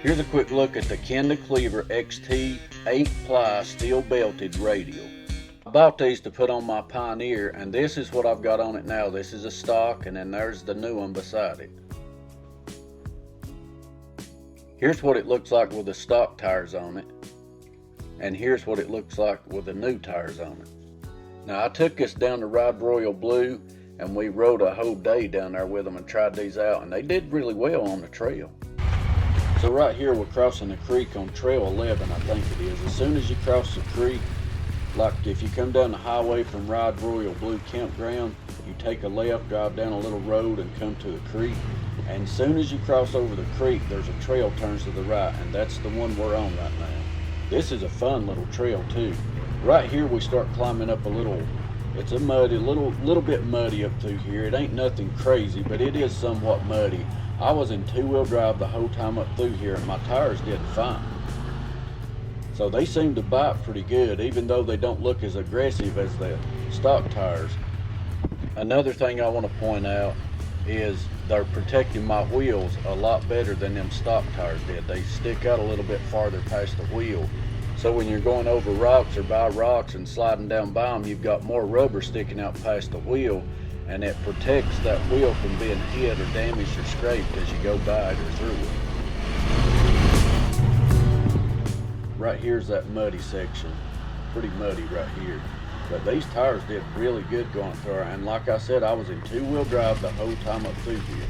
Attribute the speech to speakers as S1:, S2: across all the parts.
S1: Here's a quick look at the Kenda Klever XT 8-ply steel belted radial. I bought these to put on my Pioneer, and this is what I've got on it now. This is a stock, and then there's the new one beside it. Here's what it looks like with the stock tires on it, and here's what it looks like with the new tires on it. Now I took this down to Ride Royal Blue, and we rode a whole day down there with them and tried these out, and they did really well on the trail. So right here we're crossing the creek on trail 11, I think it is. As soon as you cross the creek, like if you come down the highway from Ride Royal Blue Campground, you take a left, drive down a little road and come to the creek. And as soon as you cross over the creek, there's a trail turns to the right, and that's the one we're on right now. This is a fun little trail too. Right here we start climbing up a little, it's a muddy, little bit muddy up through here. It ain't nothing crazy, but it is somewhat muddy. I was in two-wheel drive the whole time up through here, and my tires did fine. So they seem to bite pretty good, even though they don't look as aggressive as the stock tires. Another thing I want to point out is they're protecting my wheels a lot better than them stock tires did. They stick out a little bit farther past the wheel. So when you're going over rocks or by rocks and sliding down by them, you've got more rubber sticking out past the wheel, and it protects that wheel from being hit or damaged or scraped as you go by it or through it. Right here's that muddy section, pretty muddy right here. But these tires did really good going through her, and like I said, I was in two-wheel drive the whole time up through here.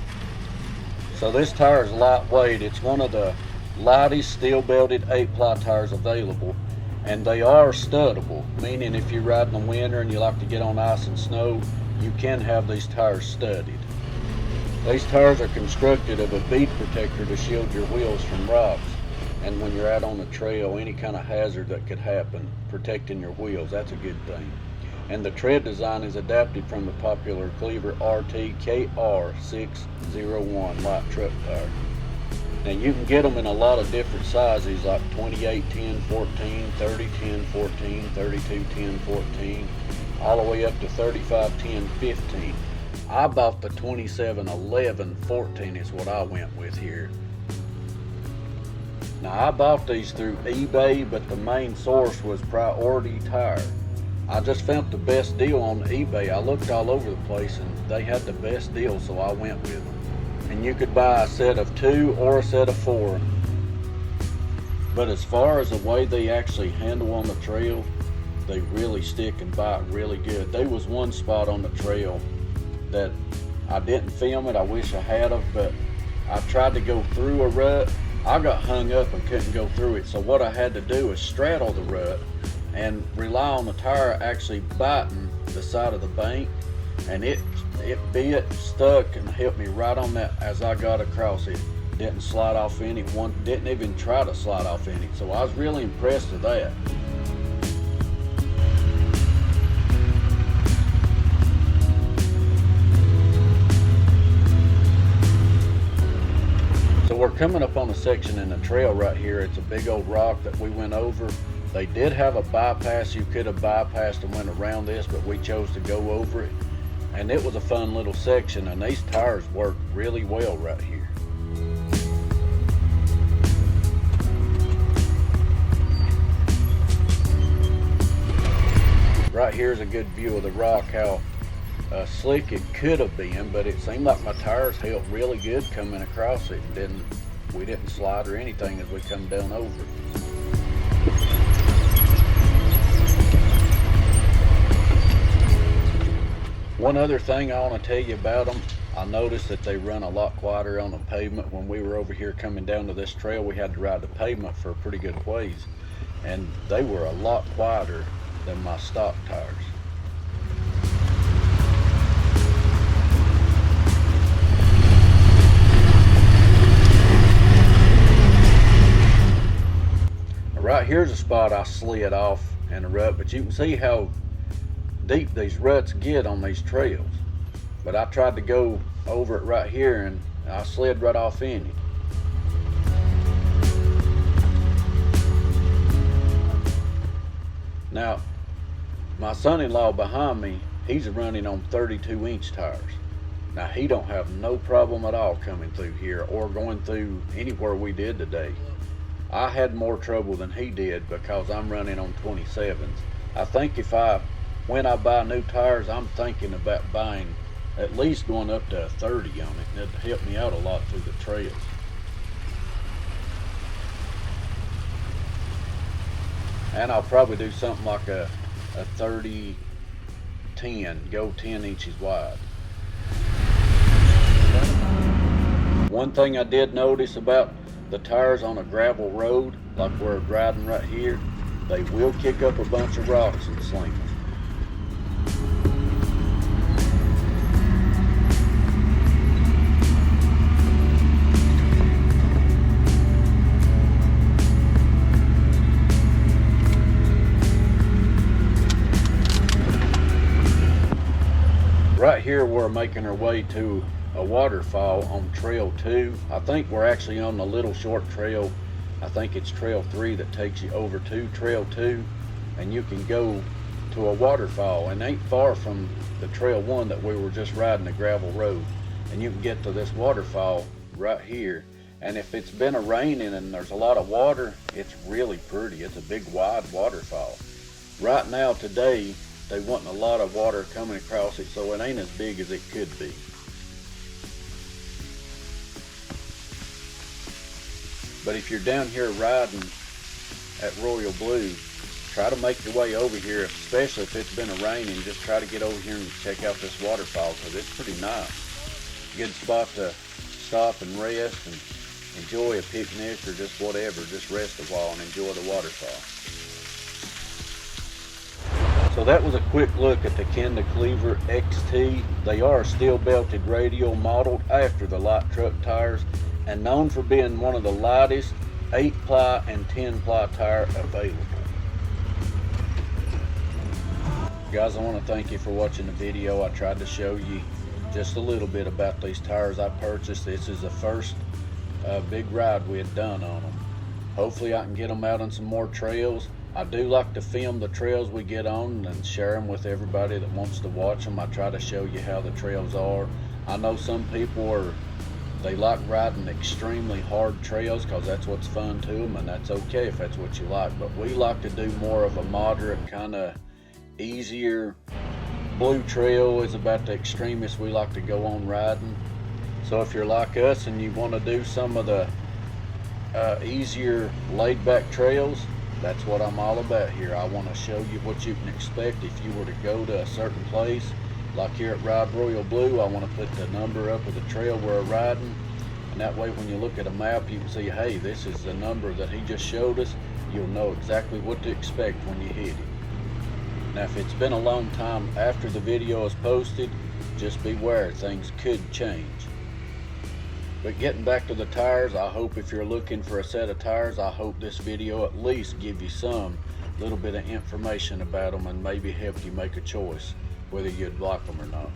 S1: So this tire is lightweight. It's one of the lightest steel belted 8-ply tires available, and they are studdable, meaning if you ride in the winter and you like to get on ice and snow, you can have these tires studded. These tires are constructed of a bead protector to shield your wheels from rocks, and when you're out on the trail, any kind of hazard that could happen, protecting your wheels, that's a good thing. And the tread design is adapted from the popular Klever RT KR601 light truck tire. Now you can get them in a lot of different sizes, like 28, 10, 14, 30, 10, 14, 32, 10, 14, all the way up to 35, 10, 15. I bought the 27, 11, 14 is what I went with here. Now I bought these through eBay, but the main source was Priority Tire. I just found the best deal on eBay. I looked all over the place and they had the best deal, so I went with them. And you could buy a set of 2 or a set of 4. But as far as the way they actually handle on the trail, they really stick and bite really good. There was one spot on the trail that I didn't film it. I wish I had of, but I tried to go through a rut. I got hung up and couldn't go through it. So what I had to do is straddle the rut and rely on the tire actually biting the side of the bank, and it bit, stuck, and helped me right on that as I got across it. Didn't slide off any, one didn't even try to slide off any. So I was really impressed with that. So we're coming up on a section in the trail right here. It's a big old rock that we went over. They did have a bypass. You could have bypassed and went around this, but we chose to go over it. And it was a fun little section, and these tires work really well right here. Right here is a good view of the rock, how slick it could have been, but it seemed like my tires held really good coming across it. We didn't slide or anything as we come down over it. One other thing I want to tell you about them, I noticed that they run a lot quieter on the pavement. When we were over here coming down to this trail, we had to ride the pavement for a pretty good ways, and they were a lot quieter than my stock tires. Right here's a spot I slid off in a rut, but you can see how deep these ruts get on these trails. But I tried to go over it right here and I slid right off in it. Now, my son-in-law behind me, he's running on 32-inch tires. Now he don't have no problem at all coming through here or going through anywhere we did today. I had more trouble than he did because I'm running on 27s. I think when I buy new tires, I'm thinking about buying at least going up to a 30 on it, and it'd help me out a lot through the trails. And I'll probably do something like a 30-10, go 10 inches wide. One thing I did notice about the tires on a gravel road, like we're riding right here, they will kick up a bunch of rocks and slings. Right here we're making our way to a waterfall on trail 2. I think we're actually on the little short trail. I think it's trail 3 that takes you over to trail 2, and you can go to a waterfall, and ain't far from the trail 1 that we were just riding, the gravel road. And you can get to this waterfall right here, and if it's been raining and there's a lot of water, it's really pretty. It's a big wide waterfall. Right now today they want a lot of water coming across it, so it ain't as big as it could be. But if you're down here riding at Royal Blue, try to make your way over here, especially if it's been raining. Just try to get over here and check out this waterfall because it's pretty nice. Good spot to stop and rest and enjoy a picnic or just whatever. Just rest a while and enjoy the waterfall. So that was a quick look at the Kenda Klever XT. They are a steel belted radial modeled after the light truck tires and known for being one of the lightest 8-ply and 10-ply tire available. Guys, I want to thank you for watching the video. I tried to show you just a little bit about these tires I purchased. This is the first big ride we had done on them. Hopefully I can get them out on some more trails. I do like to film the trails we get on and share them with everybody that wants to watch them. I try to show you how the trails are. I know some people they like riding extremely hard trails because that's what's fun to them, and that's okay if that's what you like. But we like to do more of a moderate, kind of easier. Blue trail is about the extremest we like to go on riding. So if you're like us and you want to do some of the easier laid back trails, that's what I'm all about here. I want to show you what you can expect if you were to go to a certain place. Like here at Ride Royal Blue, I want to put the number up of the trail we're riding, and that way when you look at a map you can see, hey, this is the number that he just showed us. You'll know exactly what to expect when you hit it. Now if it's been a long time after the video is posted, just beware, things could change. But getting back to the tires, I hope if you're looking for a set of tires, I hope this video at least give you some little bit of information about them and maybe help you make a choice whether you'd like them or not.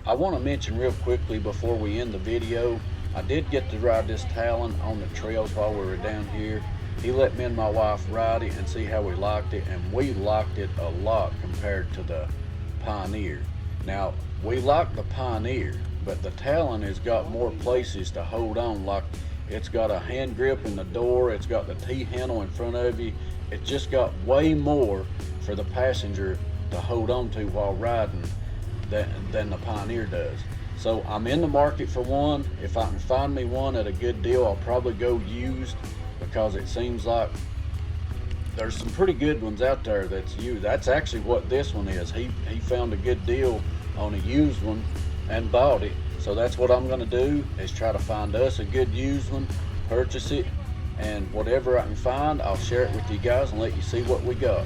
S1: I want to mention real quickly before we end the video, I did get to ride this Talon on the trails while we were down here. He let me and my wife ride it and see how we liked it, and we liked it a lot compared to the Pioneer. Now, we like the Pioneer, but the Talon has got more places to hold on. Like it's got a hand grip in the door, it's got the T-handle in front of you. It's just got way more for the passenger to hold on to while riding than the Pioneer does. So I'm in the market for one. If I can find me one at a good deal, I'll probably go used, because it seems like there's some pretty good ones out there that's used. That's actually what this one is. He found a good deal on a used one and bought it. So that's what I'm going to do, is try to find us a good used one, purchase it, and whatever I can find, I'll share it with you guys and let you see what we got.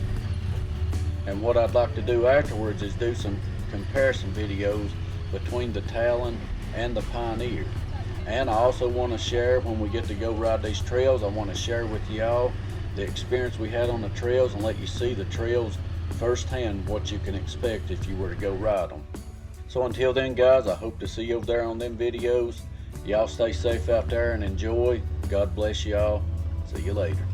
S1: And what I'd like to do afterwards is do some comparison videos between the Talon and the Pioneer. And I also want to share, when we get to go ride these trails, I want to share with y'all the experience we had on the trails and let you see the trails firsthand, what you can expect if you were to go ride them. So until then, guys, I hope to see you over there on them videos. Y'all stay safe out there and enjoy. God bless y'all. See you later.